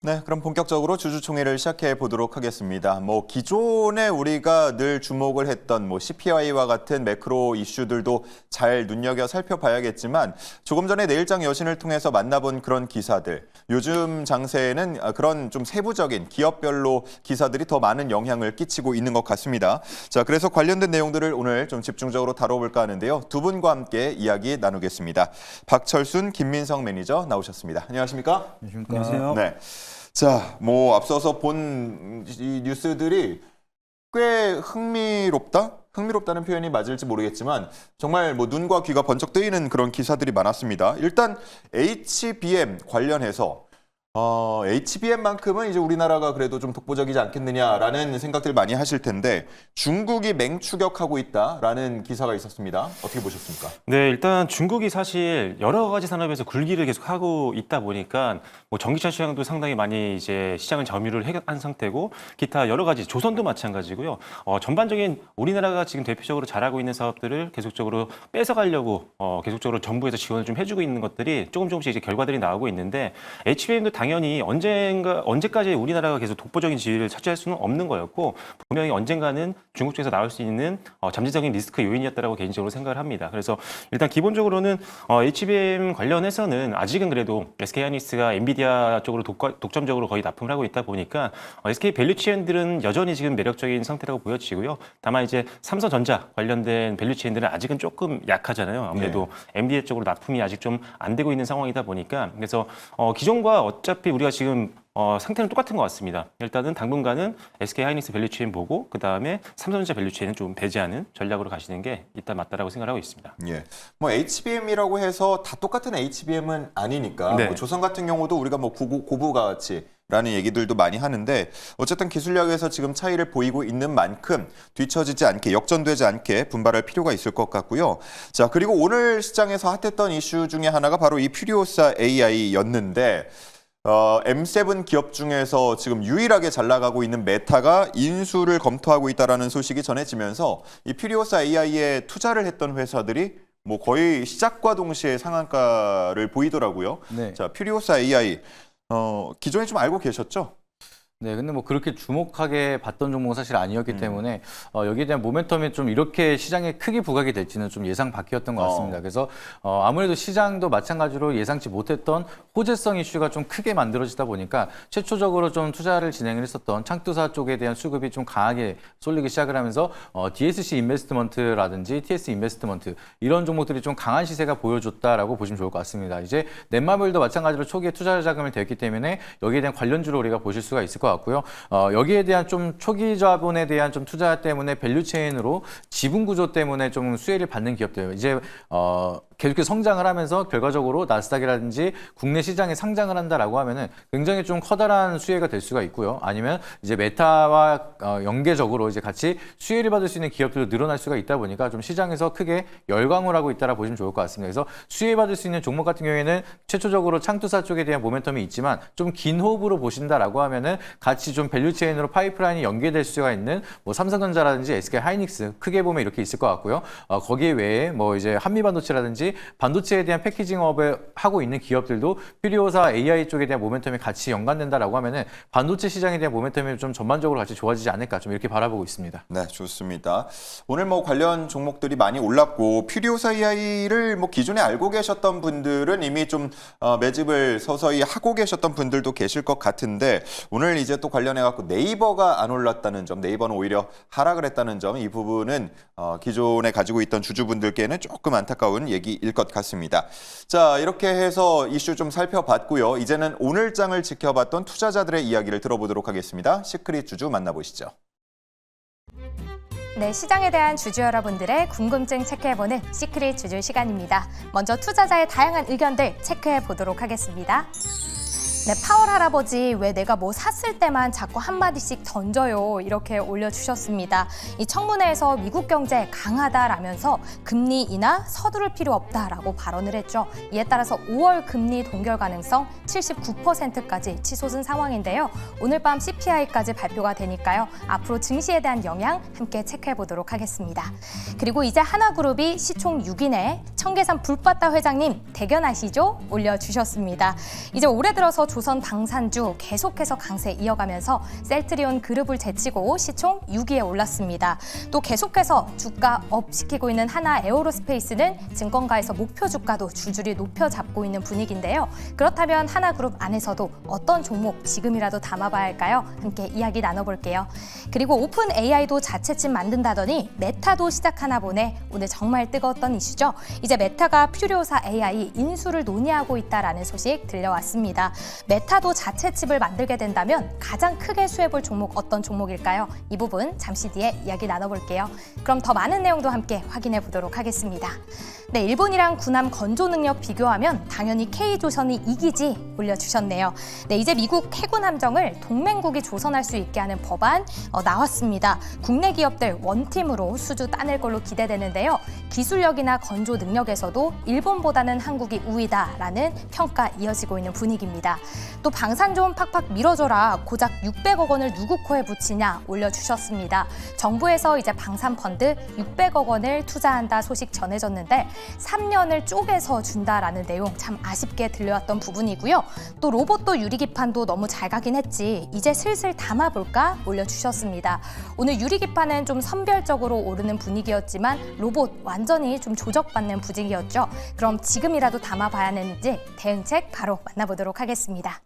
네, 그럼 본격적으로 주주총회를 시작해 보도록 하겠습니다. 기존에 우리가 늘 주목을 했던 CPI와 같은 매크로 이슈들도 잘 눈여겨 살펴봐야겠지만 조금 전에 내일장 여신을 통해서 만나본 그런 기사들, 요즘 장세에는 그런 좀 세부적인 기업별로 기사들이 더 많은 영향을 끼치고 있는 것 같습니다. 자, 그래서 관련된 내용들을 오늘 좀 집중적으로 다뤄볼까 하는데요. 두 분과 함께 이야기 나누겠습니다. 박철순, 김민성 매니저 나오셨습니다. 안녕하십니까? 안녕하세요. 네. 자, 앞서서 본 이 뉴스들이 꽤 흥미롭다는 표현이 맞을지 모르겠지만 정말 눈과 귀가 번쩍 뜨이는 그런 기사들이 많았습니다. 일단 HBM 관련해서 HBM만큼은 이제 우리나라가 그래도 좀 독보적이지 않겠느냐라는 생각들 많이 하실 텐데 중국이 맹추격하고 있다라는 기사가 있었습니다. 어떻게 보셨습니까? 네, 일단 중국이 사실 여러 가지 산업에서 굴기를 계속 하고 있다 보니까 전기차 시장도 상당히 많이 이제 시장을 점유를 한 상태고 기타 여러 가지 조선도 마찬가지고요. 전반적인 우리나라가 지금 대표적으로 잘하고 있는 사업들을 계속적으로 뺏어가려고 계속적으로 정부에서 지원을 좀 해주고 있는 것들이 조금씩 이제 결과들이 나오고 있는데 HBM도 당연히 언제까지 우리나라가 계속 독보적인 지위를 차지할 수는 없는 거였고 분명히 언젠가는 중국 쪽에서 나올 수 있는 잠재적인 리스크 요인이었다라고 개인적으로 생각을 합니다. 그래서 일단 기본적으로는 HBM 관련해서는 아직은 그래도 SK하이닉스가 엔비디아 쪽으로 독점적으로 거의 납품을 하고 있다 보니까 SK 밸류체인들은 여전히 지금 매력적인 상태라고 보여지고요. 다만 이제 삼성전자 관련된 밸류체인들은 아직은 조금 약하잖아요. 아무래도 엔비디아 쪽으로 납품이 아직 좀 안 되고 있는 상황이다 보니까 그래서 기존과 어차피 우리가 지금 상태는 똑같은 것 같습니다. 일단은 당분간은 SK하이닉스 밸류체인 보고 그다음에 삼성전자 밸류체인은 좀 배제하는 전략으로 가시는 게 일단 맞다라고 생각하고 있습니다. 예. HBM이라고 해서 다 똑같은 HBM은 아니니까 네. 조선 같은 경우도 우리가 고부가치라는 얘기들도 많이 하는데 어쨌든 기술력에서 지금 차이를 보이고 있는 만큼 뒤처지지 않게 역전되지 않게 분발할 필요가 있을 것 같고요. 자, 그리고 오늘 시장에서 핫했던 이슈 중에 하나가 바로 이 퓨리오사 AI였는데 M7 기업 중에서 지금 유일하게 잘 나가고 있는 메타가 인수를 검토하고 있다는 소식이 전해지면서 이 퓨리오사 AI에 투자를 했던 회사들이 거의 시작과 동시에 상한가를 보이더라고요. 네. 자, 퓨리오사 AI 기존에 좀 알고 계셨죠? 네, 근데 그렇게 주목하게 봤던 종목은 사실 아니었기 때문에 여기에 대한 모멘텀이 좀 이렇게 시장에 크게 부각이 될지는 좀 예상 밖이었던 것 같습니다. 그래서 아무래도 시장도 마찬가지로 예상치 못했던 호재성 이슈가 좀 크게 만들어지다 보니까 최초적으로 좀 투자를 진행을 했었던 창투사 쪽에 대한 수급이 좀 강하게 쏠리기 시작을 하면서 DSC 인베스트먼트라든지 TS 인베스트먼트 이런 종목들이 좀 강한 시세가 보여줬다라고 보시면 좋을 것 같습니다. 이제 넷마블도 마찬가지로 초기에 투자 자금을 대었기 때문에 여기에 대한 관련주를 우리가 보실 수가 있을 것 같고요. 여기에 대한 좀 초기 자본에 대한 좀 투자 때문에 밸류체인으로 지분 구조 때문에 좀 수혜를 받는 기업들 이제 계속해서 성장을 하면서 결과적으로 나스닥이라든지 국내 시장에 상장을 한다라고 하면은 굉장히 좀 커다란 수혜가 될 수가 있고요. 아니면 이제 메타와 연계적으로 이제 같이 수혜를 받을 수 있는 기업들도 늘어날 수가 있다 보니까 좀 시장에서 크게 열광을 하고 있다라 보시면 좋을 것 같습니다. 그래서 수혜 받을 수 있는 종목 같은 경우에는 최초적으로 창투사 쪽에 대한 모멘텀이 있지만 좀 긴 호흡으로 보신다라고 하면은 같이 좀 밸류체인으로 파이프라인이 연계될 수가 있는 삼성전자라든지 SK하이닉스 크게 보면 이렇게 있을 것 같고요. 거기에 외에 이제 한미반도체라든지 반도체에 대한 패키징업을 하고 있는 기업들도 퓨리오사 AI 쪽에 대한 모멘텀이 같이 연관된다라고 하면은 반도체 시장에 대한 모멘텀이 좀 전반적으로 같이 좋아지지 않을까 좀 이렇게 바라보고 있습니다. 네, 좋습니다. 오늘 관련 종목들이 많이 올랐고 퓨리오사 AI를 기존에 알고 계셨던 분들은 이미 좀 매집을 서서히 하고 계셨던 분들도 계실 것 같은데 오늘 이제 또 관련해 갖고 네이버가 안 올랐다는 점, 네이버는 오히려 하락을 했다는 점, 이 부분은 기존에 가지고 있던 주주분들께는 조금 안타까운 얘기일 것 같습니다. 자, 이렇게 해서 이슈 좀 살펴봤고요. 이제는 오늘장을 지켜봤던 투자자들의 이야기를 들어보도록 하겠습니다. 시크릿 주주 만나보시죠. 네, 시장에 대한 주주 여러분들의 궁금증 체크해보는 시크릿 주주 시간입니다. 먼저 투자자의 다양한 의견들 체크해 보도록 하겠습니다. 네, 파월 할아버지 왜 내가 샀을 때만 자꾸 한마디씩 던져요 이렇게 올려주셨습니다. 이 청문회에서 미국 경제 강하다라면서 금리 인하 서두를 필요 없다라고 발언을 했죠. 이에 따라서 5월 금리 동결 가능성 79%까지 치솟은 상황인데요. 오늘 밤 CPI까지 발표가 되니까요. 앞으로 증시에 대한 영향 함께 체크해 보도록 하겠습니다. 그리고 이제 하나그룹이 시총 6인에 청계산 불빠따 회장님 대견하시죠? 올려주셨습니다. 이제 올해 들어서 조선 방산주 계속해서 강세 이어가면서 셀트리온 그룹을 제치고 시총 6위에 올랐습니다. 또 계속해서 주가 업 시키고 있는 하나 에어로스페이스는 증권가에서 목표 주가도 줄줄이 높여 잡고 있는 분위기인데요. 그렇다면 하나그룹 안에서도 어떤 종목 지금이라도 담아봐야 할까요? 함께 이야기 나눠볼게요. 그리고 오픈 AI도 자체칩 만든다더니 메타도 시작하나 보네. 오늘 정말 뜨거웠던 이슈죠. 이제 메타가 퓨리오사 AI 인수를 논의하고 있다라는 소식 들려왔습니다. 메타도 자체칩을 만들게 된다면 가장 크게 수혜볼 종목 어떤 종목일까요? 이 부분 잠시 뒤에 이야기 나눠볼게요. 그럼 더 많은 내용도 함께 확인해 보도록 하겠습니다. 네, 일본이랑 군함 건조 능력 비교하면 당연히 K조선이 이기지 올려주셨네요. 네, 이제 미국 해군 함정을 동맹국이 조선할 수 있게 하는 법안 나왔습니다. 국내 기업들 원팀으로 수주 따낼 걸로 기대되는데요. 기술력이나 건조 능력에서도 일본보다는 한국이 우위다라는 평가 이어지고 있는 분위기입니다. 또 방산존 팍팍 밀어줘라 고작 600억 원을 누구 코에 붙이냐 올려주셨습니다. 정부에서 이제 방산펀드 600억 원을 투자한다 소식 전해졌는데 3년을 쪼개서 준다라는 내용 참 아쉽게 들려왔던 부분이고요. 또 로봇도 유리기판도 너무 잘 가긴 했지 이제 슬슬 담아볼까 올려주셨습니다. 오늘 유리기판은 좀 선별적으로 오르는 분위기였지만 로봇 완전히 좀 조적받는 분위기였죠. 그럼 지금이라도 담아봐야 하는지 대응책 바로 만나보도록 하겠습니다.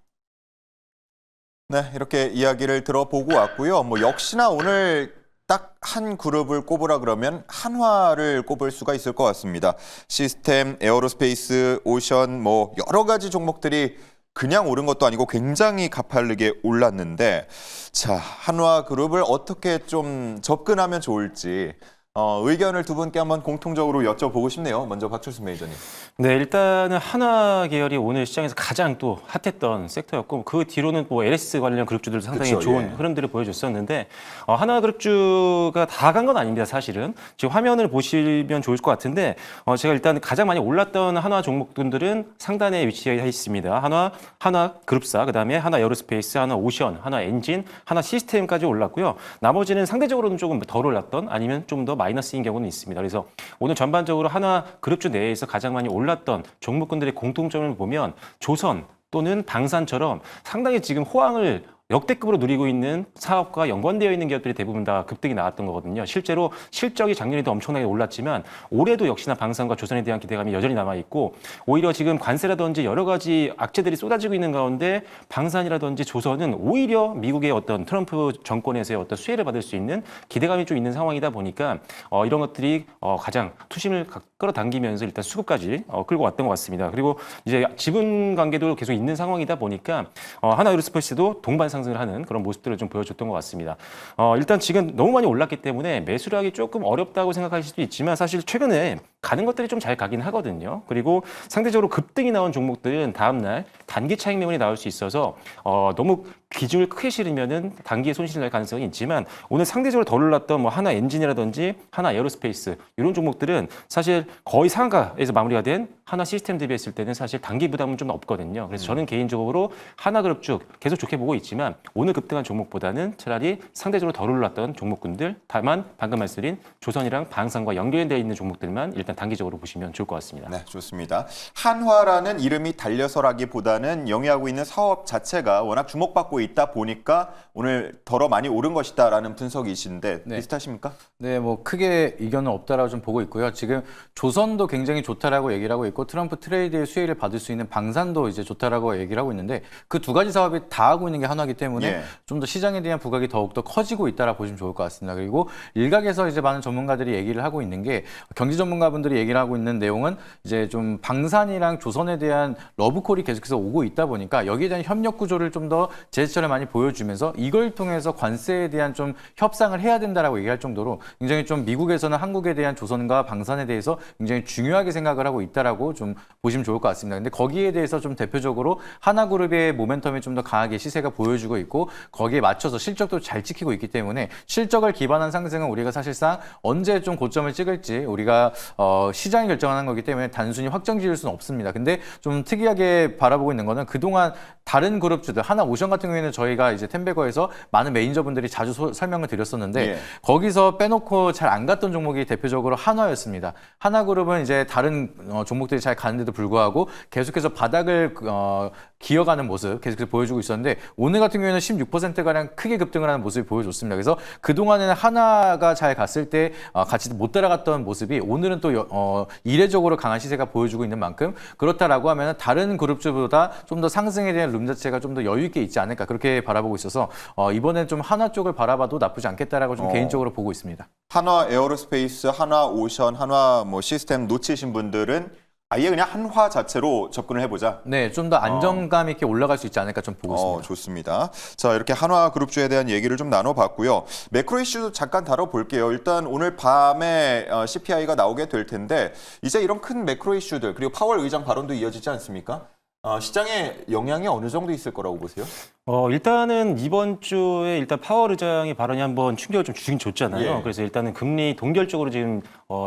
네, 이렇게 이야기를 들어보고 왔고요. 역시나 오늘 딱 한 그룹을 꼽으라 그러면 한화를 꼽을 수가 있을 것 같습니다. 시스템, 에어로스페이스, 오션 여러 가지 종목들이 그냥 오른 것도 아니고 굉장히 가파르게 올랐는데 자, 한화 그룹을 어떻게 좀 접근하면 좋을지 의견을 두 분께 한번 공통적으로 여쭤보고 싶네요. 먼저 박철수 매니저님. 네, 일단은 한화 계열이 오늘 시장에서 가장 또 핫했던 섹터였고 그 뒤로는 LS 관련 그룹주들도 상당히 그쵸, 좋은 예. 흐름들을 보여줬었는데 한화 그룹주가 다 간 건 아닙니다, 사실은. 지금 화면을 보시면 좋을 것 같은데 제가 일단 가장 많이 올랐던 한화 종목들은 상단에 위치해 있습니다. 한화 그룹사, 그다음에 한화 에어로스페이스, 한화 오션, 한화 엔진, 한화 시스템까지 올랐고요. 나머지는 상대적으로는 조금 덜 올랐던 아니면 좀 더 마이너스인 경우는 있습니다. 그래서 오늘 전반적으로 한화 그룹주 내에서 가장 많이 올랐던 종목군들의 공통점을 보면 조선 또는 방산처럼 상당히 지금 호황을 역대급으로 누리고 있는 사업과 연관되어 있는 기업들이 대부분 다 급등이 나왔던 거거든요. 실제로 실적이 작년에도 엄청나게 올랐지만 올해도 역시나 방산과 조선에 대한 기대감이 여전히 남아있고 오히려 지금 관세라든지 여러 가지 악재들이 쏟아지고 있는 가운데 방산이라든지 조선은 오히려 미국의 어떤 트럼프 정권에서의 어떤 수혜를 받을 수 있는 기대감이 좀 있는 상황이다 보니까 이런 것들이 가장 투심을 끌어당기면서 일단 수급까지 끌고 왔던 것 같습니다. 그리고 이제 지분 관계도 계속 있는 상황이다 보니까 하나 에어로스페이스도 동반 상승을 하는 그런 모습들을 좀 보여줬던 것 같습니다. 일단 지금 너무 많이 올랐기 때문에 매수를 하기 조금 어렵다고 생각하실 수도 있지만 사실 최근에 가는 것들이 좀 잘 가긴 하거든요. 그리고 상대적으로 급등이 나온 종목들은 다음날 단기 차익 매물이 나올 수 있어서 너무 기준을 크게 실으면은 단기에 손실이 날 가능성이 있지만 오늘 상대적으로 덜 올랐던 하나 엔진이라든지 하나 에어로스페이스 이런 종목들은 사실 거의 상가에서 마무리가 된 하나 시스템 대비했을 때는 사실 단기 부담은 좀 없거든요. 그래서 저는 개인적으로 하나그룹 쭉 계속 좋게 보고 있지만 오늘 급등한 종목보다는 차라리 상대적으로 덜 올랐던 종목군들 다만 방금 말씀드린 조선이랑 방산과 연결되어 있는 종목들만 일단 단기적으로 보시면 좋을 것 같습니다. 네, 좋습니다. 한화라는 이름이 달려서라기보다는 영위하고 있는 사업 자체가 워낙 주목받고 있다 보니까 오늘 덜어 많이 오른 것이다라는 분석이신데 네. 비슷하십니까? 네, 크게 이견은 없다라고 좀 보고 있고요. 지금 조선도 굉장히 좋다라고 얘기를 하고 있고 트럼프 트레이드의 수혜를 받을 수 있는 방산도 이제 좋다라고 얘기를 하고 있는데 그 두 가지 사업이 다 하고 있는 게 한화이기 때문에 예. 좀 더 시장에 대한 부각이 더욱더 커지고 있다라고 보시면 좋을 것 같습니다. 그리고 일각에서 이제 많은 전문가들이 얘기를 하고 있는 게 경제 전문가분들이 얘기를 하고 있는 내용은 이제 좀 방산이랑 조선에 대한 러브콜이 계속해서 오고 있다 보니까 여기에 대한 협력 구조를 좀 더 제스처를 많이 보여주면서 이걸 통해서 관세에 대한 좀 협상을 해야 된다라고 얘기할 정도로 굉장히 좀 미국에서는 한국에 대한 조선과 방산에 대해서 굉장히 중요하게 생각을 하고 있다라고 좀 보시면 좋을 것 같습니다. 근데 거기에 대해서 좀 대표적으로 하나그룹의 모멘텀이 좀 더 강하게 시세가 보여주고 있고 거기에 맞춰서 실적도 잘 지키고 있기 때문에 실적을 기반한 상승은 우리가 사실상 언제 좀 고점을 찍을지 우리가 시장이 결정하는 거기 때문에 단순히 확정 지을 수는 없습니다. 근데 좀 특이하게 바라보고 있는 거는 그동안 다른 그룹주들 하나 오션 같은 경우에는 저희가 이제 템베거에서 많은 매니저분들이 자주 설명을 드렸었는데 예. 거기서 빼놓고 잘 안 갔던 종목이 대표적으로 한화였습니다. 하나그룹은 이제 다른 종목들이 잘 가는데도 불구하고 계속해서 바닥을 기어가는 모습 계속해서 보여주고 있었는데 오늘 같은 경우에는 16%가량 크게 급등을 하는 모습이 보여줬습니다. 그래서 그동안에는 하나가 잘 갔을 때 같이 못 따라갔던 모습이 오늘은 또 이례적으로 강한 시세가 보여주고 있는 만큼 그렇다라고 하면 다른 그룹주보다 좀 더 상승에 대한 룸 자체가 좀 더 여유 있게 있지 않을까 그렇게 바라보고 있어서 이번엔 좀 한화 쪽을 바라봐도 나쁘지 않겠다라고 좀 개인적으로 보고 있습니다. 한화 에어로스페이스, 한화 오션, 한화 뭐 시스템 놓치신 분들은 아예 그냥 한화 자체로 접근을 해보자. 네, 좀 더 안정감 있게 올라갈 수 있지 않을까 좀 보고 있습니다. 좋습니다. 자, 이렇게 한화 그룹주에 대한 얘기를 좀 나눠봤고요. 매크로 이슈도 잠깐 다뤄볼게요. 일단 오늘 밤에 CPI가 나오게 될 텐데 이제 이런 큰 매크로 이슈들 그리고 파월 의장 발언도 이어지지 않습니까? 시장에 영향이 어느 정도 있을 거라고 보세요? 일단은 이번 주에 일단 파월 의장의 발언이 한번 충격을 좀 주긴 줬잖아요. 예. 그래서 일단은 금리 동결적으로 지금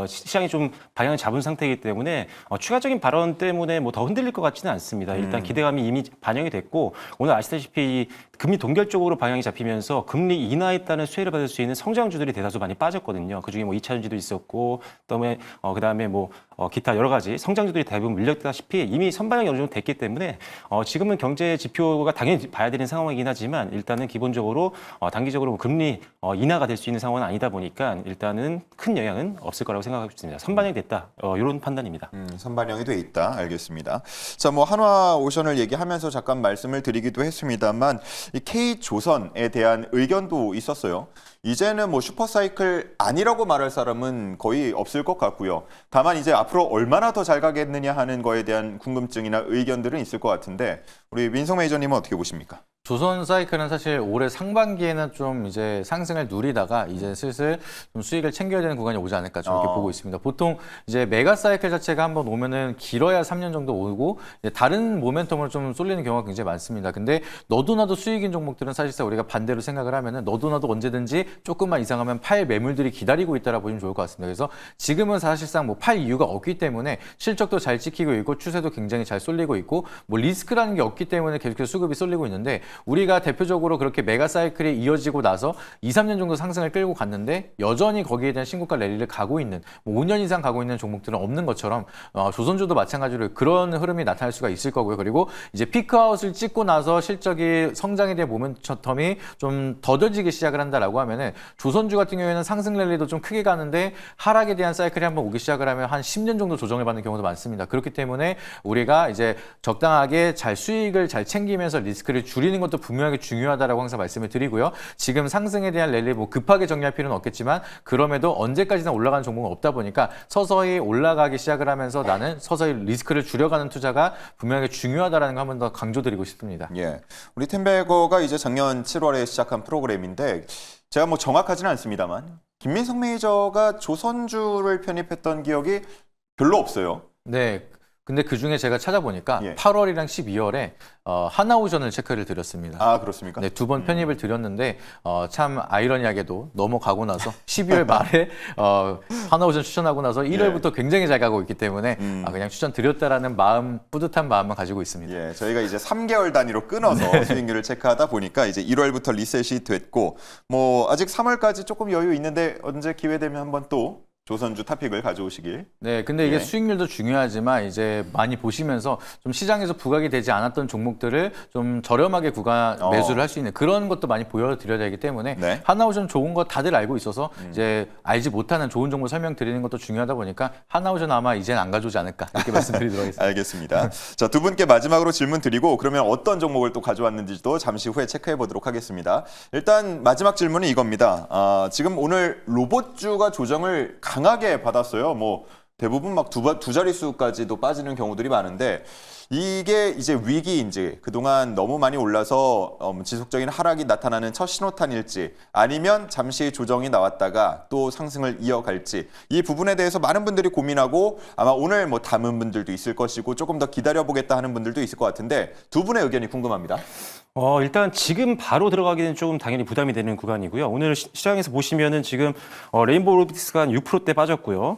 시장이 좀 방향을 잡은 상태이기 때문에 추가적인 발언 때문에 뭐 더 흔들릴 것 같지는 않습니다. 일단 기대감이 이미 반영이 됐고 오늘 아시다시피 금리 동결 쪽으로 방향이 잡히면서 금리 인하에 따른 수혜를 받을 수 있는 성장주들이 대다수 많이 빠졌거든요. 그중에 뭐 2차전지도 있었고 그다음에 뭐 기타 여러 가지 성장주들이 대부분 밀렸다시피 이미 선반영이 어느 정도 됐기 때문에 지금은 경제 지표가 당연히 봐야 되는 상황이긴 하지만 일단은 기본적으로 단기적으로 금리 인하가 될 수 있는 상황은 아니다 보니까 일단은 큰 영향은 없을 거라고 생각하고 있습니다. 선반영이 됐다. 이런 판단입니다. 선반영이 돼 있다. 알겠습니다. 자, 뭐 한화 오션을 얘기하면서 잠깐 말씀을 드리기도 했습니다만 이 K조선에 대한 의견도 있었어요. 이제는 뭐 슈퍼사이클 아니라고 말할 사람은 거의 없을 것 같고요. 다만 이제 앞으로 얼마나 더 잘 가겠느냐 하는 거에 대한 궁금증이나 의견들은 있을 것 같은데 우리 민성 매니저님은 어떻게 보십니까? 조선 사이클은 사실 올해 상반기에는 좀 이제 상승을 누리다가 이제 슬슬 좀 수익을 챙겨야 되는 구간이 오지 않을까 좀 이렇게 보고 있습니다. 보통 이제 메가 사이클 자체가 한번 오면은 길어야 3년 정도 오고 이제 다른 모멘텀으로 좀 쏠리는 경우가 굉장히 많습니다. 근데 너도 나도 수익인 종목들은 사실상 우리가 반대로 생각을 하면은 너도 나도 언제든지 조금만 이상하면 팔 매물들이 기다리고 있다라 보시면 좋을 것 같습니다. 그래서 지금은 사실상 뭐 팔 이유가 없기 때문에 실적도 잘 지키고 있고 추세도 굉장히 잘 쏠리고 있고 뭐 리스크라는 게 없기 때문에 계속해서 수급이 쏠리고 있는데 우리가 대표적으로 그렇게 메가 사이클이 이어지고 나서 2, 3년 정도 상승을 끌고 갔는데 여전히 거기에 대한 신고가 랠리를 가고 있는 뭐 5년 이상 가고 있는 종목들은 없는 것처럼 조선주도 마찬가지로 그런 흐름이 나타날 수가 있을 거고요. 그리고 이제 피크아웃을 찍고 나서 실적이 성장에 대한 모멘텀이 좀 더뎌지기 시작을 한다라고 하면은 조선주 같은 경우에는 상승 랠리도 좀 크게 가는데 하락에 대한 사이클이 한번 오기 시작을 하면 한 10년 정도 조정을 받는 경우도 많습니다. 그렇기 때문에 우리가 이제 적당하게 잘 수익을 잘 챙기면서 리스크를 줄이는 것도 분명하게 중요하다라고 항상 말씀을 드리고요. 지금 상승에 대한 랠리 뭐 급하게 정리할 필요는 없겠지만 그럼에도 언제까지나 올라가는 종목은 없다 보니까 서서히 올라가기 시작을 하면서 나는 서서히 리스크를 줄여가는 투자가 분명하게 중요하다라는 거 한 번 더 강조드리고 싶습니다. 예, 우리 텐베거가 이제 작년 7월에 시작한 프로그램인데 제가 뭐 정확하지는 않습니다만 김민성 매니저가 조선주를 편입했던 기억이 별로 없어요. 네. 근데 그 중에 제가 찾아보니까 예. 8월이랑 12월에 하나오션을 체크를 드렸습니다. 아, 그렇습니까? 네, 2번 편입을 드렸는데 참 아이러니하게도 넘어가고 나서 12월 말에 하나오션 추천하고 나서 1월부터 굉장히 잘 가고 있기 때문에 그냥 추천드렸다라는 마음, 뿌듯한 마음만 가지고 있습니다. 예, 저희가 이제 3개월 단위로 끊어서 수익률을 체크하다 보니까 이제 1월부터 리셋이 됐고 뭐 아직 3월까지 조금 여유 있는데 언제 기회 되면 한번 또 조선주 탑픽을 가져오시길. 네, 근데 이게 예. 수익률도 중요하지만 이제 많이 보시면서 좀 시장에서 부각이 되지 않았던 종목들을 좀 저렴하게 매수를 할 수 있는 그런 것도 많이 보여드려야 되기 때문에 네. 하나오션 좋은 거 다들 알고 있어서 이제 알지 못하는 좋은 정보 설명드리는 것도 중요하다 보니까 하나오션 아마 이제는 안 가져오지 않을까 이렇게 말씀드리도록 하겠습니다. 알겠습니다. 자, 두 분께 마지막으로 질문 드리고 그러면 어떤 종목을 또 가져왔는지도 잠시 후에 체크해 보도록 하겠습니다. 일단 마지막 질문은 이겁니다. 지금 오늘 로봇주가 조정을 강하게 받았어요. 뭐 대부분 막 두 자릿수까지도 빠지는 경우들이 많은데 이게 이제 위기인지 그동안 너무 많이 올라서 지속적인 하락이 나타나는 첫 신호탄일지 아니면 잠시 조정이 나왔다가 또 상승을 이어갈지 이 부분에 대해서 많은 분들이 고민하고 아마 오늘 뭐 담은 분들도 있을 것이고 조금 더 기다려보겠다 하는 분들도 있을 것 같은데 두 분의 의견이 궁금합니다. 일단 지금 바로 들어가기는 조금 당연히 부담이 되는 구간이고요. 오늘 시장에서 보시면은 지금 레인보우 로보틱스가 한 6%대 빠졌고요.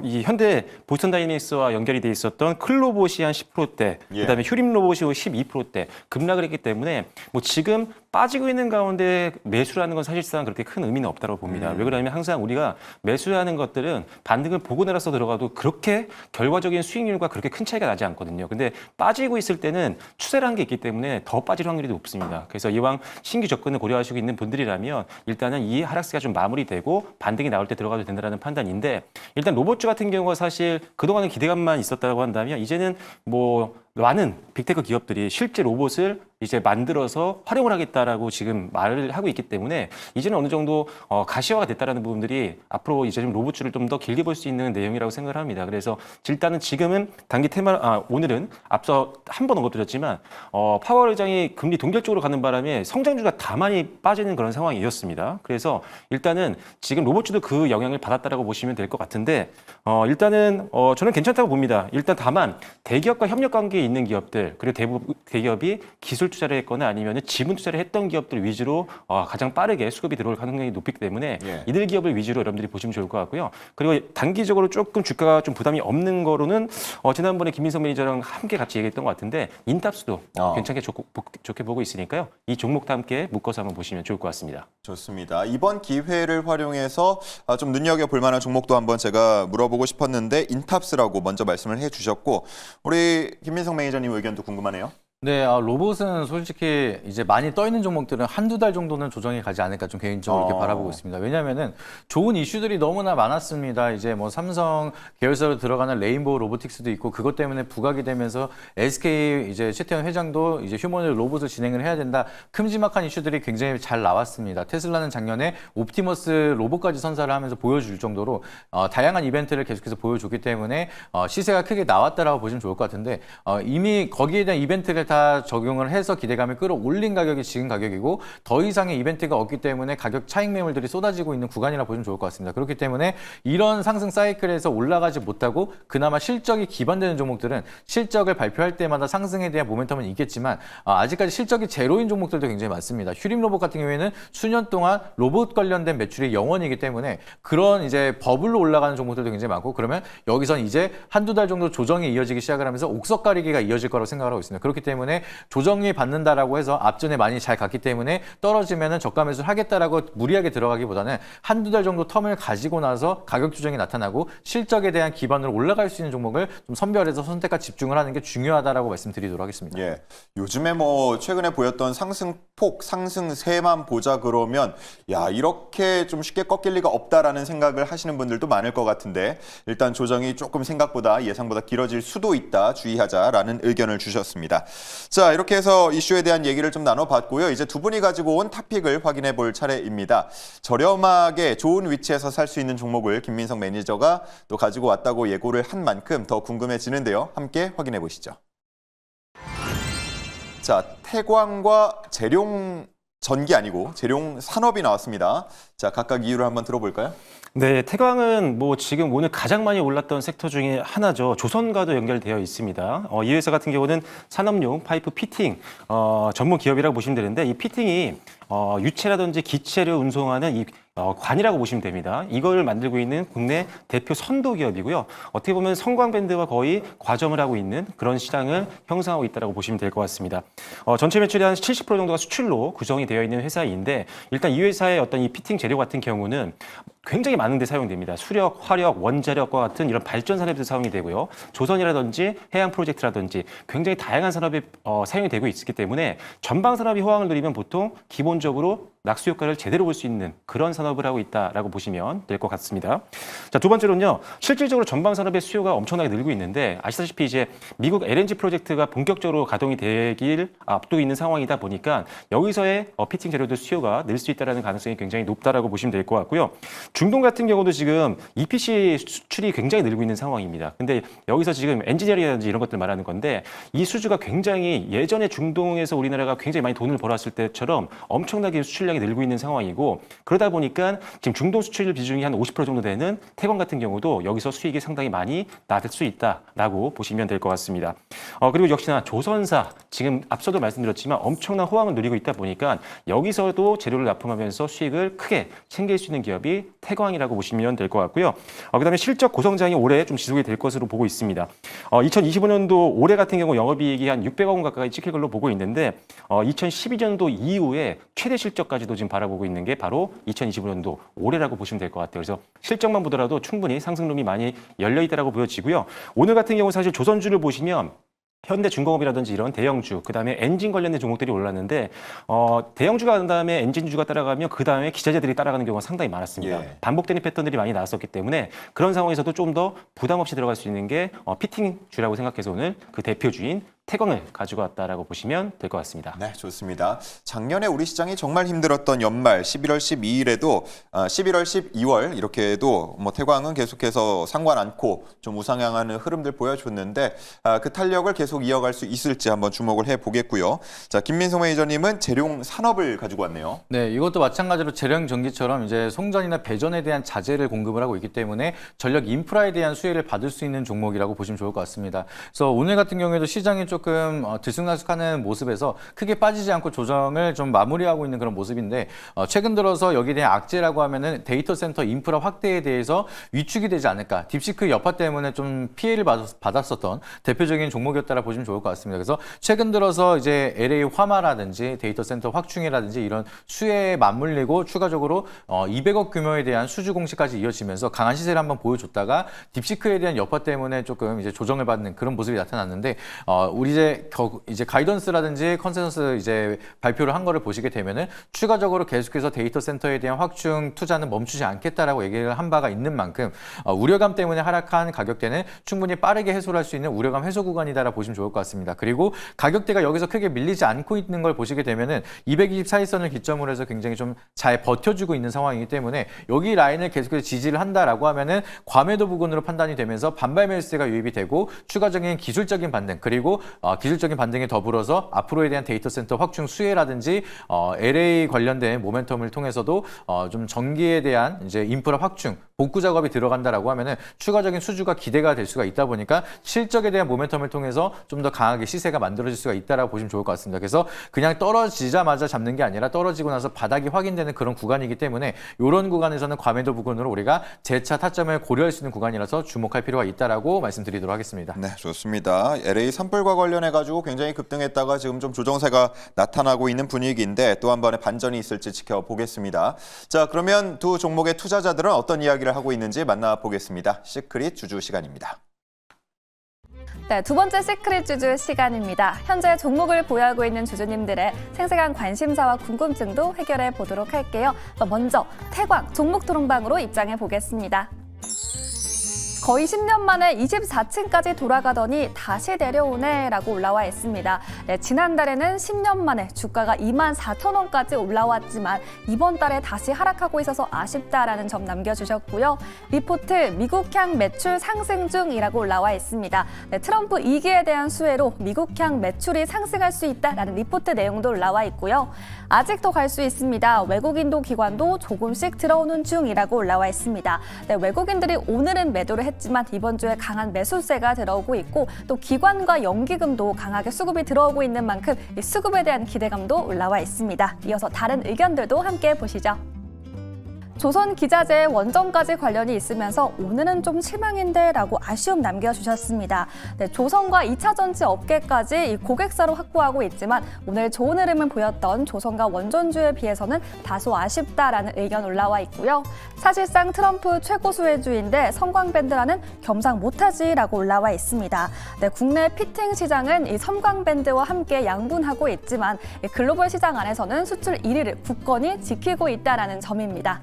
이 현대 보스턴 다이내믹스와 연결이 돼 있었던 클로봇이 한 10%대, 예. 그다음에 휴림 로봇이 12%대 급락을 했기 때문에 뭐 지금 빠지고 있는 가운데 매수라는 건 사실상 그렇게 큰 의미는 없다고 봅니다. 왜 그러냐면 항상 우리가 매수하는 것들은 반등을 보고 내려서 들어가도 그렇게 결과적인 수익률과 그렇게 큰 차이가 나지 않거든요. 근데 빠지고 있을 때는 추세를 한 게 있기 때문에 더 빠질 확률이 높습니다. 그래서 이왕 신규 접근을 고려하시고 있는 분들이라면 일단은 이 하락세가 좀 마무리되고 반등이 나올 때 들어가도 된다는 판단인데, 일단 로봇주 같은 경우가 사실 그동안은 기대감만 있었다고 한다면 이제는 뭐 많은 빅테크 기업들이 실제 로봇을 이제 만들어서 활용을 하겠다라고 지금 말을 하고 있기 때문에 이제는 어느 정도 가시화가 됐다라는 부분들이 앞으로 이제 좀 로봇주를 좀 더 길게 볼 수 있는 내용이라고 생각을 합니다. 그래서 일단은 지금은 단기 테마, 오늘은 앞서 한 번 언급드렸지만 파월 의장이 금리 동결적으로 가는 바람에 성장주가 다 많이 빠지는 그런 상황이었습니다. 그래서 일단은 지금 로봇주도 그 영향을 받았다라고 보시면 될 것 같은데, 일단은 저는 괜찮다고 봅니다. 일단 다만 대기업과 협력 관계에 있는 기업들, 그리고 대부분 대기업이 기술 투자를 했거나 아니면 지분 투자를 했던 기업들 위주로 가장 빠르게 수급이 들어올 가능성이 높기 때문에 예. 이들 기업을 위주로 여러분들이 보시면 좋을 것 같고요. 그리고 단기적으로 조금 주가가 좀 부담이 없는 거로는 지난번에 김민석 매니저랑 함께 같이 얘기했던 것 같은데 인탑스도 괜찮게 좋게 보고 있으니까요. 이 종목도 함께 묶어서 한번 보시면 좋을 것 같습니다. 좋습니다. 이번 기회를 활용해서 좀 눈여겨볼 만한 종목도 한번 제가 물어보고 싶었는데 인탑스라고 먼저 말씀을 해주셨고, 우리 김민석 매니저님 의견도 궁금하네요. 네, 로봇은 솔직히 이제 많이 떠 있는 종목들은 한두 달 정도는 조정이 가지 않을까 좀 개인적으로 이렇게 바라보고 있습니다. 왜냐하면은 좋은 이슈들이 너무나 많았습니다. 이제 뭐 삼성 계열사로 들어가는 레인보우 로보틱스도 있고, 그것 때문에 부각이 되면서 SK 이제 최태원 회장도 이제 휴머노id 로봇을 진행을 해야 된다. 큼지막한 이슈들이 굉장히 잘 나왔습니다. 테슬라는 작년에 옵티머스 로봇까지 선사를 하면서 보여줄 정도로 다양한 이벤트를 계속해서 보여줬기 때문에 시세가 크게 나왔다라고 보시면 좋을 것 같은데, 이미 거기에 대한 이벤트를 다 적용을 해서 기대감을 끌어올린 가격이 지금 가격이고, 더 이상의 이벤트가 없기 때문에 가격 차익 매물들이 쏟아지고 있는 구간이라 보시면 좋을 것 같습니다. 그렇기 때문에 이런 상승 사이클에서 올라가지 못하고 그나마 실적이 기반되는 종목들은 실적을 발표할 때마다 상승에 대한 모멘텀은 있겠지만 아직까지 실적이 제로인 종목들도 굉장히 많습니다. 휴림 로봇 같은 경우에는 수년 동안 로봇 관련된 매출이 0원이기 때문에 그런 이제 버블로 올라가는 종목들도 굉장히 많고, 그러면 여기선 이제 한두 달 정도 조정이 이어지기 시작을 하면서 옥석 가리기가 이어질 거라고 생각을 하고 있습니다. 그렇기 때문에 조정이 받는다라고 해서 앞전에 많이 잘 갔기 때문에 떨어지면은 저가 매수를 하겠다라고 무리하게 들어가기보다는 한두 달 정도 텀을 가지고 나서 가격 조정이 나타나고 실적에 대한 기반으로 올라갈 수 있는 종목을 좀 선별해서 선택과 집중을 하는 게 중요하다라고 말씀드리도록 하겠습니다. 예. 요즘에 뭐 최근에 보였던 상승폭, 상승세만 보자 그러면 야, 이렇게 좀 쉽게 꺾일 리가 없다라는 생각을 하시는 분들도 많을 것 같은데, 일단 조정이 조금 생각보다 예상보다 길어질 수도 있다, 주의하자라는 의견을 주셨습니다. 자, 이렇게 해서 이슈에 대한 얘기를 좀 나눠봤고요. 이제 두 분이 가지고 온 탑픽을 확인해 볼 차례입니다. 저렴하게 좋은 위치에서 살 수 있는 종목을 김민석 매니저가 또 가지고 왔다고 예고를 한 만큼 더 궁금해지는데요. 함께 확인해 보시죠. 자, 태광과 재룡 전기 아니고 재룡 산업이 나왔습니다. 자, 각각 이유를 한번 들어볼까요? 네, 태광은 뭐 지금 오늘 가장 많이 올랐던 섹터 중에 하나죠. 조선과도 연결되어 있습니다. 이 회사 같은 경우는 산업용 파이프 피팅 전문 기업이라고 보시면 되는데, 이 피팅이 유체라든지 기체를 운송하는 이 관이라고 보시면 됩니다. 이걸 만들고 있는 국내 대표 선도 기업이고요. 어떻게 보면 성광밴드와 거의 과점을 하고 있는 그런 시장을 형성하고 있다고 보시면 될 것 같습니다. 전체 매출의 한 70% 정도가 수출로 구성이 되어 있는 회사인데, 일단 이 회사의 어떤 이 피팅 재료 같은 경우는 굉장히 많은 데 사용됩니다. 수력, 화력, 원자력과 같은 이런 발전 산업에서 사용이 되고요. 조선이라든지 해양 프로젝트라든지 굉장히 다양한 산업에 사용이 되고 있기 때문에 전방 산업이 호황을 누리면 보통 기본적으로 낙수 효과를 제대로 볼 수 있는 그런 산업을 하고 있다라고 보시면 될 것 같습니다. 자, 두 번째로는요. 실질적으로 전방 산업의 수요가 엄청나게 늘고 있는데, 아시다시피 이제 미국 LNG 프로젝트가 본격적으로 가동이 되길 앞두고 있는 상황이다 보니까 여기서의 피팅 재료들 수요가 늘 수 있다는 가능성이 굉장히 높다라고 보시면 될 것 같고요. 중동 같은 경우도 지금 EPC 수출이 굉장히 늘고 있는 상황입니다. 근데 여기서 지금 엔지니어링이라든지 이런 것들 말하는 건데, 이 수주가 굉장히 예전에 중동에서 우리나라가 굉장히 많이 돈을 벌었을 때처럼 엄청나게 수출량 수출량이 늘고 있는 상황이고 그러다 보니까 지금 중동 수출 비중이 한 50% 정도 되는 태광 같은 경우도 여기서 수익이 상당히 많이 나을 수 있다라고 보시면 될 것 같습니다. 그리고 역시나 조선사 지금 앞서도 말씀드렸지만 엄청난 호황을 누리고 있다 보니까 여기서도 재료를 납품하면서 수익을 크게 챙길 수 있는 기업이 태광이라고 보시면 될 것 같고요. 그다음에 실적 고성장이 올해 좀 지속이 될 것으로 보고 있습니다. 2025년도 올해 같은 경우 영업이익이 한 600억 원 가까이 찍힐 걸로 보고 있는데 2012년도 이후에 최대 실적까지도 지금 바라보고 있는 게 바로 2025년도 올해라고 보시면 될 것 같아요. 그래서 실적만 보더라도 충분히 상승룸이 많이 열려 있다라고 보여지고요. 오늘 같은 경우 사실 조선주를 보시면 현대중공업이라든지 이런 대형주, 그다음에 엔진 관련된 종목들이 올랐는데 대형주가 간 다음에 엔진주가 따라가면 그다음에 기자재들이 따라가는 경우가 상당히 많았습니다. 예. 반복되는 패턴들이 많이 나왔었기 때문에 그런 상황에서도 좀 더 부담 없이 들어갈 수 있는 게 피팅주라고 생각해서 오늘 그 대표주인 태광을 가지고 왔다라고 보시면 될 것 같습니다. 네, 좋습니다. 작년에 우리 시장이 정말 힘들었던 연말 11월 12일에도 11월 12월 이렇게도 뭐 태광은 계속해서 상관 않고 좀 우상향하는 흐름들 보여줬는데 그 탄력을 계속 이어갈 수 있을지 한번 주목을 해보겠고요. 자, 김민성 매니저님은 재룡 산업을 가지고 왔네요. 네, 이것도 마찬가지로 재령 전기처럼 이제 송전이나 배전에 대한 자재를 공급을 하고 있기 때문에 전력 인프라에 대한 수혜를 받을 수 있는 종목이라고 보시면 좋을 것 같습니다. 그래서 오늘 같은 경우에도 시장이 조금 들쑥날쑥하는 모습에서 크게 빠지지 않고 조정을 좀 마무리하고 있는 그런 모습인데 최근 들어서 여기에 대한 악재라고 하면은 데이터 센터 인프라 확대에 대해서 위축이 되지 않을까. 딥시크 여파 때문에 좀 피해를 받았었던 대표적인 종목이었다라 보시면 좋을 것 같습니다. 그래서 최근 들어서 이제 LA 화마라든지 데이터 센터 확충이라든지 이런 수혜에 맞물리고 추가적으로 200억 규모에 대한 수주 공시까지 이어지면서 강한 시세를 한번 보여줬다가 딥시크에 대한 여파 때문에 조금 이제 조정을 받는 그런 모습이 나타났는데 우리 이제 가이던스라든지 컨센서스 이제 발표를 한 거를 보시게 되면은 추가적으로 계속해서 데이터 센터에 대한 확충 투자는 멈추지 않겠다라고 얘기를 한 바가 있는 만큼 우려감 때문에 하락한 가격대는 충분히 빠르게 해소를 할 수 있는 우려감 해소 구간이다라 보시면 좋을 것 같습니다. 그리고 가격대가 여기서 크게 밀리지 않고 있는 걸 보시게 되면은 224일선을 기점으로 해서 굉장히 좀 잘 버텨주고 있는 상황이기 때문에 여기 라인을 계속해서 지지를 한다라고 하면은 과매도 부근으로 판단이 되면서 반발 매수세가 유입이 되고 추가적인 기술적인 반등 그리고 기술적인 반등에 더불어서 앞으로에 대한 데이터 센터 확충 수혜라든지 LA 관련된 모멘텀을 통해서도 좀 전기에 대한 이제 인프라 확충 복구 작업이 들어간다라고 하면은 추가적인 수주가 기대가 될 수가 있다 보니까 실적에 대한 모멘텀을 통해서 좀 더 강하게 시세가 만들어질 수가 있다라고 보시면 좋을 것 같습니다. 그래서 그냥 떨어지자마자 잡는 게 아니라 떨어지고 나서 바닥이 확인되는 그런 구간이기 때문에 이런 구간에서는 과매도 부근으로 우리가 재차 타점을 고려할 수 있는 구간이라서 주목할 필요가 있다라고 말씀드리도록 하겠습니다. 네, 좋습니다. LA 산불과 관련해 가지고 굉장히 급등했다가 지금 좀 조정세가 나타나고 있는 분위기인데 또 한 번의 반전이 있을지 지켜보겠습니다. 자, 그러면 두 종목의 투자자들은 어떤 이야기를 하고 있는지 만나보겠습니다. 시크릿 주주 시간입니다. 네, 두 번째 시크릿 주주 시간입니다. 현재 종목을 보유하고 있는 주주님들의 생생한 관심사와 궁금증도 해결해 보도록 할게요. 먼저 태광 종목 토론방으로 입장해 보겠습니다. 거의 10년 만에 24층까지 돌아가더니 다시 내려오네라고 올라와 있습니다. 네, 지난달에는 10년 만에 주가가 24,000원까지 올라왔지만 이번 달에 다시 하락하고 있어서 아쉽다라는 점 남겨주셨고요. 리포트 미국향 매출 상승 중이라고 올라와 있습니다. 네, 트럼프 2기에 대한 수혜로 미국향 매출이 상승할 수 있다라는 리포트 내용도 올라와 있고요. 아직 더 갈 수 있습니다. 외국인도 기관도 조금씩 들어오는 중이라고 올라와 있습니다. 네, 외국인들이 오늘은 매도를 했지만 이번 주에 강한 매수세가 들어오고 있고 또 기관과 연기금도 강하게 수급이 들어오고 있는 만큼 이 수급에 대한 기대감도 올라와 있습니다. 이어서 다른 의견들도 함께 보시죠. 조선기자재 원전까지 관련이 있으면서 오늘은 좀 실망인데 라고 아쉬움 남겨주셨습니다. 네, 조선과 2차 전지 업계까지 이 고객사로 확보하고 있지만 오늘 좋은 흐름을 보였던 조선과 원전주에 비해서는 다소 아쉽다라는 의견 올라와 있고요. 사실상 트럼프 최고 수혜주인데 성광밴드라는 겸상 못하지라고 올라와 있습니다. 네, 국내 피팅 시장은 이 섬광밴드와 함께 양분하고 있지만 글로벌 시장 안에서는 수출 1위를 굳건히 지키고 있다라는 점입니다.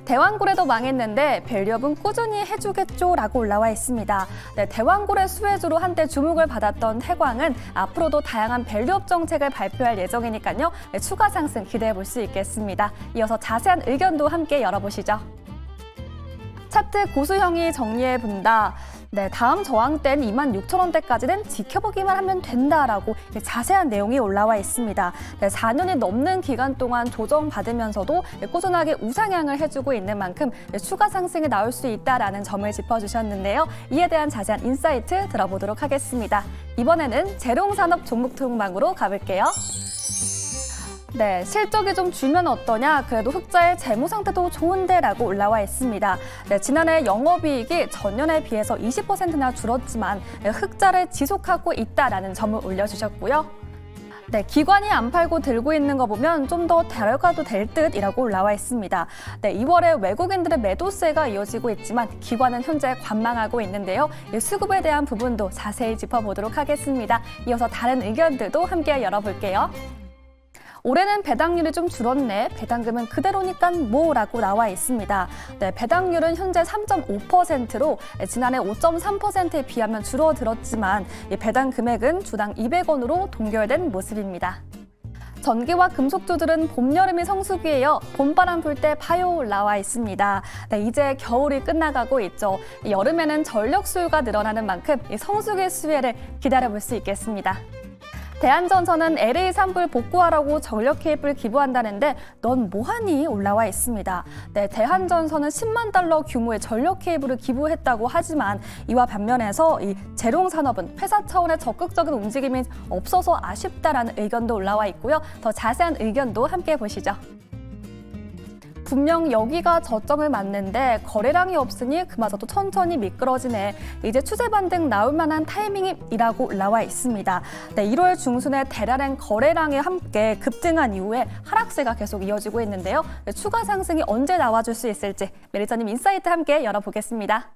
대왕고래도 망했는데 밸류업은 꾸준히 해주겠죠라고 올라와 있습니다. 네, 대왕고래 수혜주로 한때 주목을 받았던 태광은 앞으로도 다양한 밸류업 정책을 발표할 예정이니까요. 네, 추가 상승 기대해 볼 수 있겠습니다. 이어서 자세한 의견도 함께 열어보시죠. 차트 고수형이 정리해 본다. 네, 다음 저항대는 26,000원대까지는 지켜보기만 하면 된다라고 자세한 내용이 올라와 있습니다. 네, 4년이 넘는 기간 동안 조정받으면서도 꾸준하게 우상향을 해주고 있는 만큼 추가 상승이 나올 수 있다라는 점을 짚어주셨는데요. 이에 대한 자세한 인사이트 들어보도록 하겠습니다. 이번에는 재룡산업 종목 통방으로 가볼게요. 네, 실적이 좀 줄면 어떠냐? 그래도 흑자의 재무 상태도 좋은데라고 올라와 있습니다. 네, 지난해 영업이익이 전년에 비해서 20%나 줄었지만 흑자를 지속하고 있다라는 점을 올려주셨고요. 네, 기관이 안 팔고 들고 있는 거 보면 좀 더 데려가도 될 듯이라고 올라와 있습니다. 네, 2월에 외국인들의 매도세가 이어지고 있지만 기관은 현재 관망하고 있는데요. 이 수급에 대한 부분도 자세히 짚어보도록 하겠습니다. 이어서 다른 의견들도 함께 열어볼게요. 올해는 배당률이 좀 줄었네. 배당금은 그대로니까 뭐라고 나와 있습니다. 네, 배당률은 현재 3.5%로 지난해 5.3%에 비하면 줄어들었지만 이 배당 금액은 주당 200원으로 동결된 모습입니다. 전기와 금속주들은 봄, 여름이 성수기예요. 봄바람 불 때 파요 나와 있습니다. 네, 이제 겨울이 끝나가고 있죠. 여름에는 전력 수요가 늘어나는 만큼 이 성수기 수혜를 기다려볼 수 있겠습니다. 대한전선은 LA 산불 복구하라고 전력 케이블 기부한다는데 넌 뭐하니? 올라와 있습니다. 네, 대한전선은 10만 달러 규모의 전력 케이블을 기부했다고 하지만 이와 반면에서 이 재룡산업은 회사 차원의 적극적인 움직임이 없어서 아쉽다라는 의견도 올라와 있고요. 더 자세한 의견도 함께 보시죠. 분명 여기가 저점을 맞는데 거래량이 없으니 그마저도 천천히 미끄러지네. 이제 추세 반등 나올 만한 타이밍이라고 나와 있습니다. 네, 1월 중순에 대량의 거래량에 함께 급등한 이후에 하락세가 계속 이어지고 있는데요. 네, 추가 상승이 언제 나와줄 수 있을지 매니저님 인사이트 함께 열어보겠습니다.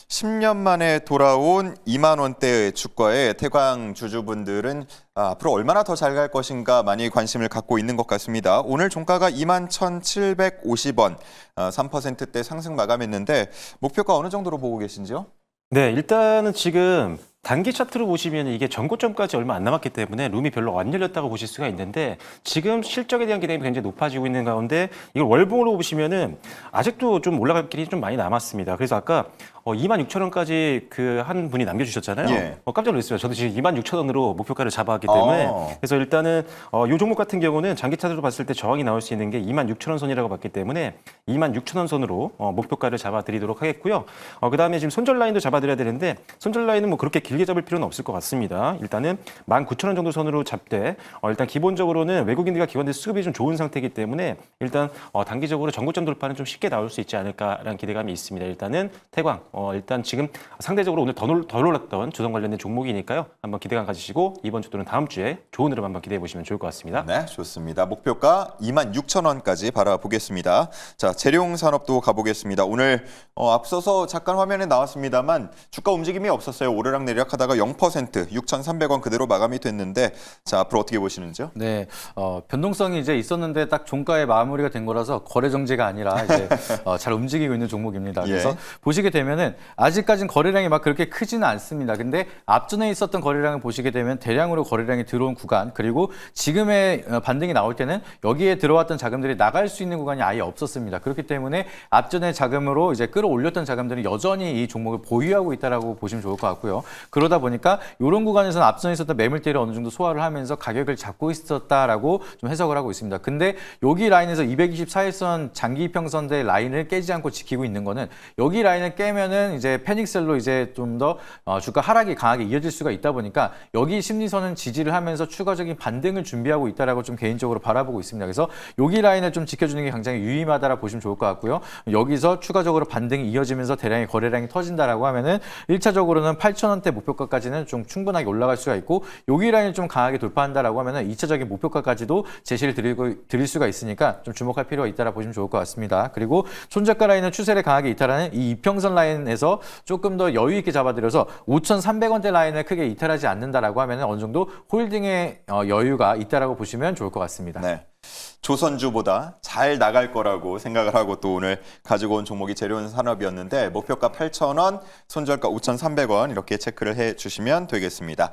10년 만에 돌아온 2만 원대의 주가에 태광 주주분들은 앞으로 얼마나 더 잘 갈 것인가 많이 관심을 갖고 있는 것 같습니다. 오늘 종가가 21,750원, 3%대 상승 마감했는데 목표가 어느 정도로 보고 계신지요? 네, 일단은 지금 단기 차트로 보시면 이게 전고점까지 얼마 안 남았기 때문에 룸이 별로 안 열렸다고 보실 수가 있는데 지금 실적에 대한 기대감이 굉장히 높아지고 있는 가운데 이걸 월봉으로 보시면은 아직도 좀 올라갈 길이 좀 많이 남았습니다. 그래서 아까 26,000원까지 그 한 분이 남겨주셨잖아요. 예. 깜짝 놀랐어요. 저도 지금 26,000원으로 목표가를 잡아왔기 때문에 그래서 일단은 이 종목 같은 경우는 장기 차트로 봤을 때 저항이 나올 수 있는 게 26,000원 선이라고 봤기 때문에 26,000원 선으로 목표가를 잡아드리도록 하겠고요. 그다음에 지금 손절 라인도 잡아드려야 되는데 손절 라인은 뭐 그렇게 길게 잡을 필요는 없을 것 같습니다. 일단은 19,000원 정도 선으로 잡되 일단 기본적으로는 외국인들과 기관들 수급이 좀 좋은 상태이기 때문에 일단 단기적으로 전고점 돌파는 좀 쉽게 나올 수 있지 않을까라는 기대감이 있습니다. 일단은 태광 일단 지금 상대적으로 오늘 덜 올랐던 주성 관련된 종목이니까요. 한번 기대감 가지시고 이번 주 또는 다음 주에 좋은 흐름 한번 기대해 보시면 좋을 것 같습니다. 네, 좋습니다. 목표가 26,000원까지 바라보겠습니다. 자, 재룡산업도 가보겠습니다. 오늘 앞서서 잠깐 화면에 나왔습니다만 주가 움직임이 없었어요. 오르락내리락 하다가 0%, 6,300원 그대로 마감이 됐는데 자, 앞으로 어떻게 보시는지요? 네, 변동성이 이제 있었는데 딱 종가에 마무리가 된 거라서 거래 정지가 아니라 이제 잘 움직이고 있는 종목입니다. 그래서 예. 보시게 되면은 아직까지는 거래량이 막 그렇게 크지는 않습니다. 근데 앞전에 있었던 거래량을 보시게 되면 대량으로 거래량이 들어온 구간 그리고 지금의 반등이 나올 때는 여기에 들어왔던 자금들이 나갈 수 있는 구간이 아예 없었습니다. 그렇기 때문에 앞전의 자금으로 이제 끌어올렸던 자금들은 여전히 이 종목을 보유하고 있다라고 보시면 좋을 것 같고요. 그러다 보니까 이런 구간에서는 앞전에 있었던 매물대를 어느 정도 소화를 하면서 가격을 잡고 있었다라고 좀 해석을 하고 있습니다. 근데 여기 라인에서 224일선 장기 이평선대 라인을 깨지 않고 지키고 있는 거는 여기 라인을 깨면은 이제 패닉셀로 이제 좀 더 주가 하락이 강하게 이어질 수가 있다 보니까 여기 심리선은 지지를 하면서 추가적인 반등을 준비하고 있다라고 좀 개인적으로 바라보고 있습니다. 그래서 여기 라인을 좀 지켜주는 게 굉장히 유의하다라 보시면 좋을 것 같고요. 여기서 추가적으로 반등이 이어지면서 대량의 거래량이 터진다라고 하면은 1차적으로는 8,000원대 목표가까지는 좀 충분하게 올라갈 수가 있고 여기 라인을 좀 강하게 돌파한다라고 하면은 2차적인 목표가까지도 제시를 드릴 수가 있으니까 좀 주목할 필요가 있다라 보시면 좋을 것 같습니다. 그리고 손저가 라인은 추세를 강하게 이탈하는 이 이평선 라인에서 조금 더 여유 있게 잡아들여서 5,300원대 라인을 크게 이탈하지 않는다라고 하면 어느 정도 홀딩의 여유가 있다라고 보시면 좋을 것 같습니다. 네. 조선주보다 잘 나갈 거라고 생각을 하고 또 오늘 가지고 온 종목이 재룡산업이었는데 목표가 8,000원, 손절가 5,300원 이렇게 체크를 해 주시면 되겠습니다.